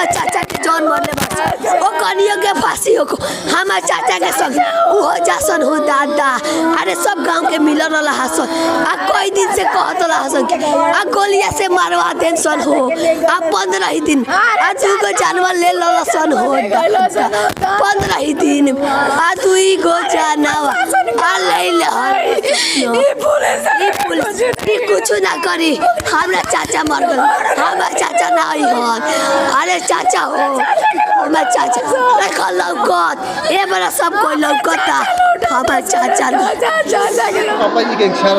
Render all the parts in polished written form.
हमारे चाचा के जौन मरले बा ओ कनियो के फांसी हो हमारे चाचा के संग हो जासन हो दादा। अरे सब गांव के मिलल रहा हसन आ कोई दिन से कहत रहा हसन के आ गोलिया से मारवा देन सन हो आ 15 दिन आ दूगो जानवर ले लसन हो 15 दिन आ 2 गो जानवर आ ले पुलिस कुछ ना करी। हमारा चाचा मर गए हमारा चाचा ना हन। अरे चाचा हो हमारा चाचा देखो लौकत ये बड़ा सब कोई लौकता हमारा चाचा। पापा जी के इच्छा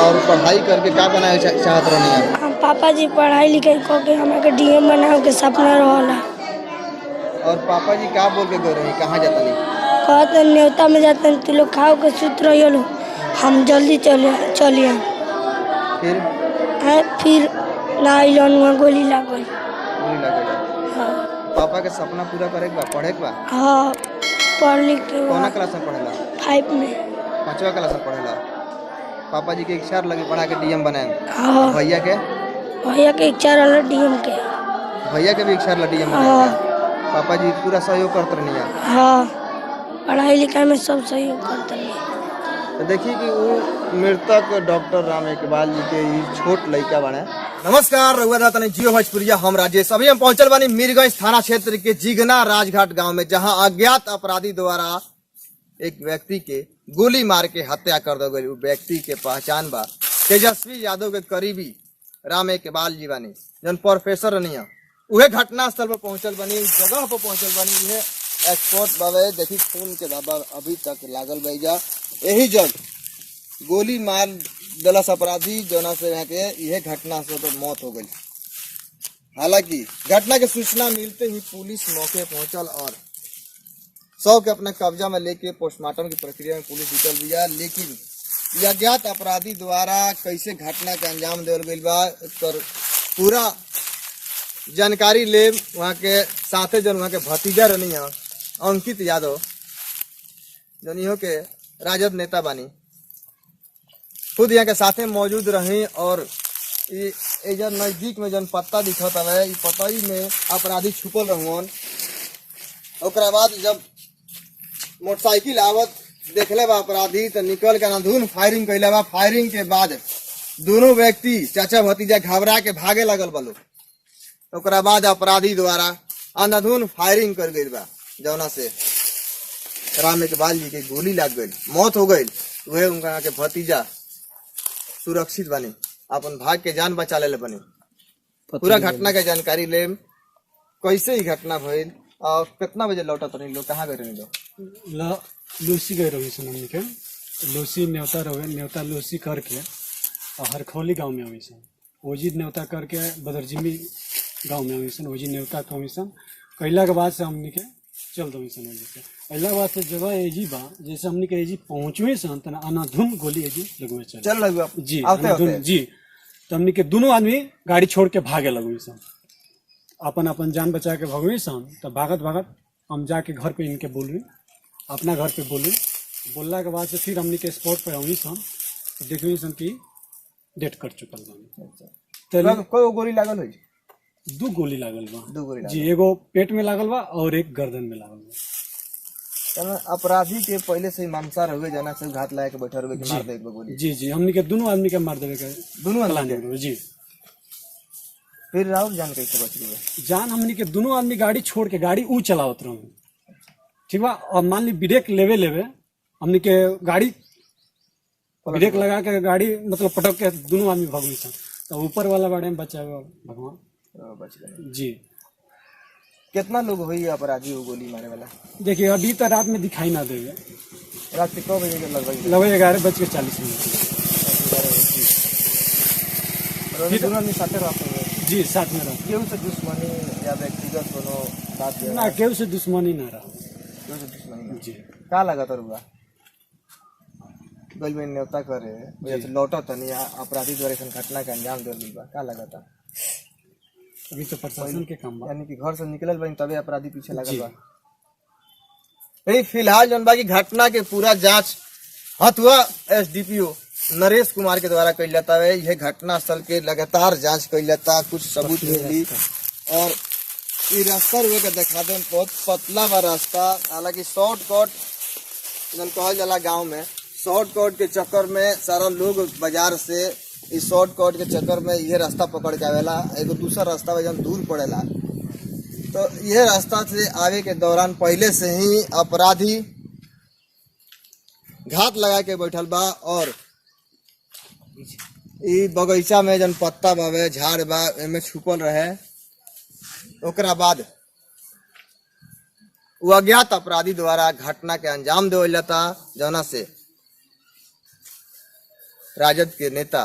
और पढ़ाई करके क्या बनाए चाहत रहनी? हम पापा जी पढ़ाई लिखाई करके हमारे डीएम बनाओ के सपना रहला। और पापा जी क्या बोल के गए रही? कहाँ जाता नहीं? कहते न्योता में जाते तू लोग खाओ के सूत रही हम जल्दी चलिए फिर ना वहाँ गोली लागल। हाँ। पापा के सपना पूरा करे के बा पढ़े के बा? हाँ पढ़ लिख के। कौन क्लास में पढ़ेला? 5 में। 5वां क्लास में पढ़ेला। पापा जी के इच्छा लगी पढ़ा के डीएम बनाए। हाँ। भैया के इच्छा रहा डीएम के। भैया के भी इच्छा रहा डीएम बनाए। हाँ। पापा जी पूरा सहयोग करते रहनी? हाँ पढ़ाई लिखाई में सब सहयोग करते रही। तो देखिए कि वो मृतक डॉक्टर राम इकबाल जी के छोट लड़का बने। नमस्कार रघुआ तनी जियो भोजपुरिया हम राजेश। अभी हम पहुंचल बानी मीरगंज थाना क्षेत्र के जिगना राजघाट गांव में, जहां अज्ञात अपराधी द्वारा एक व्यक्ति के गोली मार के हत्या कर दो गई। व्यक्ति के पहचान बा तेजस्वी यादव के करीबी राम इकबाल जी बानी जन प्रोफेसर रनिया। उहे घटना स्थल पर पहुंचल बानी, जगह पर पहुंचल बानी। उहे एक्सपोर्ट बाबे देखी खून के धब्बा अभी तक लागल बैजा। यही जग गोली मार दलस अपराधी जोना से यहाँ के यह घटना से तो मौत हो गई। हालांकि घटना की सूचना मिलते ही पुलिस मौके पहुंचल और शव के अपने कब्जा में लेके पोस्टमार्टम की प्रक्रिया में पुलिस जुटल बिया। लेकिन यह अज्ञात अपराधी द्वारा कैसे घटना के अंजाम देवल गई बा पर पूरा जानकारी ले वहाँ के साथे जन वहाँ के भतीजा रनी अंकित यादव जन इहो के राजद नेता बानी, खुद यहाँ के साथे मौजूद रही। और इधर नजदीक में जन पत्ता दिखत है पतई में अपराधी छुपल रहुन। ओकरा बाद जब मोटरसाइकिल आवत देखले बा अपराधी तो निकल के अंधाधुन फायरिंग कैले बा। फायरिंग के बाद दोनों व्यक्ति चाचा भतीजा घबरा के भागे लगल बलो। ओकरा बाद अपराधी द्वारा अंधाधुन फायरिंग कर गई बा जौना से राम इकबाल जी के गोली लग गई, मौत हो गई। वह उनका के भतीजा सुरक्षित बनी, अपन भाग के जान बचा ले बनी। पूरा घटना के जानकारी ले कैसे ही घटना भइल और कितना बजे लौटा तो लोग कहाँ गए रही लोग? लूसी गए रही सन हमने के लूसी न्योता रहे न्योता लूसी करके और हरखौली गांव में आवी सन। ओजी न्योता करके बदरजिमी गांव में आवी सन। ओजी न्योता कमी सन कैला के बाद से हमने के चल दो सन। ओजी से अल्लाह बात से जगह एजी बा जैसे हमने के एजी पहुंचवे सन तना अनाधुन गोली एजी लगवे चल लगवा जी अनाधुन जी। तो हमने के दोनों आदमी गाड़ी छोड़ के भागे लगवे सन, अपन अपन जान बचा के भगवे सन। तो भागत भागत हम जाके घर पे इनके बोलवी, अपना घर पे बोलला के बाद से फिर हमने के स्पॉट पे आवी सन तो देखवी सन की डेट कर चुकल बा। तो कोई गोली लागल होई? 2 गोली लागल बा। 2 गोली जी, एगो पेट में लागल बा और एक गर्दन में लागल बा। अपराधी के पहले से मानसा रहे जना से घात लगा के बैठा रहे कि मार दे एक गोली। जी जी हमने के दोनों आदमी के मार देवे के दोनों आदमी जी। फिर राहुल जान कैसे बच गई? जान हमने के दोनों आदमी गाड़ी छोड़ के गाड़ी ऊ चलावत रहे, ठीक बा। और मान ली ब्रेक लेवे हमने के गाड़ी ब्रेक लगा के गाड़ी मतलब पटक के दोनों आदमी भगवी सन। तो ऊपर वाला बाड़े में बचावे भगवान बच गए जी। कितना लोग हुई अपराधी वो गोली मारे वाला? देखिए अभी तो रात में दिखाई ना देवे। रात के 9 बजे के लगभग 11:40 जी साथ में रहा। केहू से दुश्मनी या व्यक्तिगत कोनो बात ना केहू से दुश्मनी ना रहा। केहू से दुश्मनी जी का लगा तरुआ गल में न्योता करे वजह से लौटा तनी अपराधी द्वारा ऐसा घटना के अंजाम दे बा का लगा था? अभी तो प्रशासन के काम बा, यानी कि घर से निकलल बनी तबे अपराधी पीछे लगा बा। यही फिलहाल जौन बा की घटना के पूरा जांच हथुआ एसडीपीओ नरेश कुमार के द्वारा कइल जाता है। यह घटना स्थल के लगातार जांच कइल जाता, कुछ सबूत मिली और ये रास्ता रुए के दिखा दे, बहुत पतला बा रास्ता। हालांकि शॉर्टकट जन कहल जाला गांव में, शॉर्टकट के चक्कर में सारा लोग बाजार से इस शॉर्टकट के चक्कर में ये रास्ता पकड़ के आवेला। एगो दूसरा रास्ता में जब दूर पड़ेला तो यह रास्ता से आवे के दौरान पहले से ही अपराधी घात लगा के बैठल बा। और ई बगीचा में जन पत्ता बावे, झाड़ बा, एमे छुपल रहे। ओकरा बाद वो अज्ञात अपराधी द्वारा घटना के अंजाम देवल जाता, जना से राजद के नेता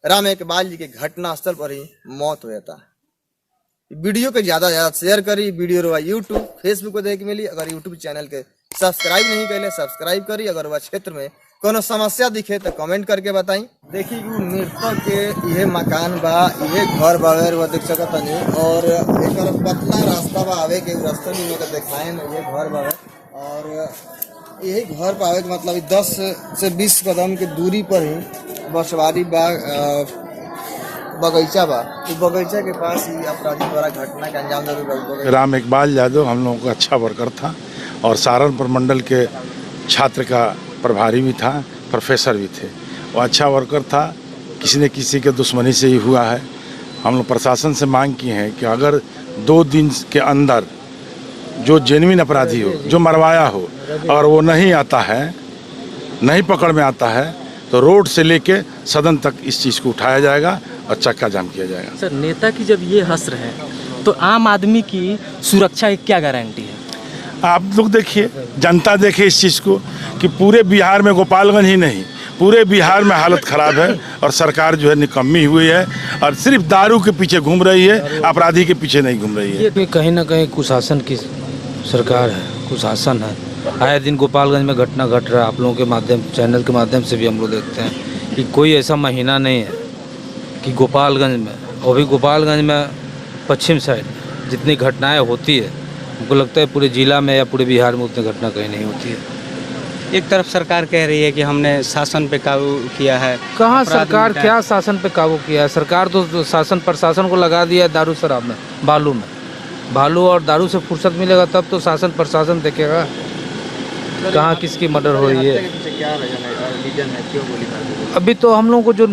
राम इकबाल जी के घटना स्थल पर ही मौत हो जाता। वीडियो के ज्यादा से ज्यादा शेयर करी। वीडियो रवा यूट्यूब फेसबुक पर देखे मिली। अगर यूट्यूब चैनल के सब्सक्राइब नहीं कैले सब्सक्राइब करी। अगर वह क्षेत्र में कोनो समस्या दिखे तो कमेंट करके बताई। देखी मृतक के यह मकान बा, यह घर बावेर वह देख सकत नहीं। और एक पतला रास्ता बा आवे के, रास्ता भी मतलब दिखाए ये घर बावे। और यही घर पावे के मतलब 10 से 20 कदम की दूरी पर ही बसवारी बा, बगीचा बा। इस बगीचा के पास ही अपराधी द्वारा घटना के अंजाम दिया। राम इकबाल यादव हम लोगों का अच्छा वर्कर था और सहारनपुर मंडल के छात्र का प्रभारी भी था, प्रोफेसर भी थे। वो अच्छा वर्कर था, किसी न किसी के दुश्मनी से ही हुआ है। हम लोग प्रशासन से मांग की है कि अगर 2 दिन के अंदर जो जेन्युइन अपराधी हो, जो मरवाया हो, और वो नहीं आता है, नहीं पकड़ में आता है, तो रोड से लेके सदन तक इस चीज़ को उठाया जाएगा और चक्का जाम किया जाएगा। सर, नेता की जब ये हस्र है तो आम आदमी की सुरक्षा की क्या गारंटी है? आप लोग देखिए, जनता देखे इस चीज़ को कि पूरे बिहार में, गोपालगंज ही नहीं, पूरे बिहार में हालत ख़राब है और सरकार जो है निकम्मी हुई है और सिर्फ दारू के पीछे घूम रही है, अपराधी के पीछे नहीं घूम रही है। ये कहीं ना कहीं कुशासन की सरकार है, कुशासन है। आए दिन गोपालगंज में घटना घट रहा है। आप लोगों के माध्यम, चैनल के माध्यम से भी हम लोग देखते हैं कि कोई ऐसा महीना नहीं है कि गोपालगंज में, और भी गोपालगंज में पश्चिम साइड जितनी घटनाएं होती है, हमको लगता है पूरे जिला में या पूरे बिहार में उतनी घटना कहीं नहीं होती है। एक तरफ सरकार कह रही है कि हमने शासन पे काबू किया है। कहाँ सरकार क्या शासन पे काबू किया है? सरकार तो शासन प्रशासन को लगा दिया है दारू शराब में, बालू में। बालू और दारू से फुर्सत मिलेगा तब तो शासन प्रशासन देखेगा कहाँ किसकी मर्डर हो रही है। क्या रीजन है, क्यों गोली मार दी? अभी तो हम लोगों को जो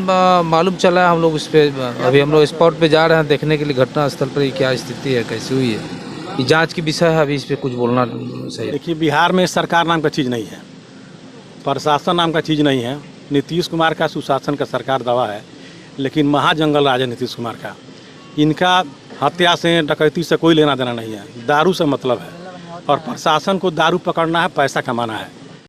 मालूम चला है, हम लोग इस पे अभी हम लोग स्पॉट पे जा रहे हैं देखने के लिए घटना स्थल पर ये क्या स्थिति है, कैसी हुई है। ये जांच की विषय है, अभी इस पे कुछ बोलना सही है। देखिए, बिहार में सरकार नाम का चीज़ नहीं है, प्रशासन नाम का चीज़ नहीं है। नीतीश कुमार का सुशासन का सरकार दावा है, लेकिन महाजंगल राज है नीतीश कुमार का। इनका हत्या से, डकैती से कोई लेना देना नहीं है, दारू से मतलब है। और प्रशासन को दारू पकड़ना है, पैसा कमाना है।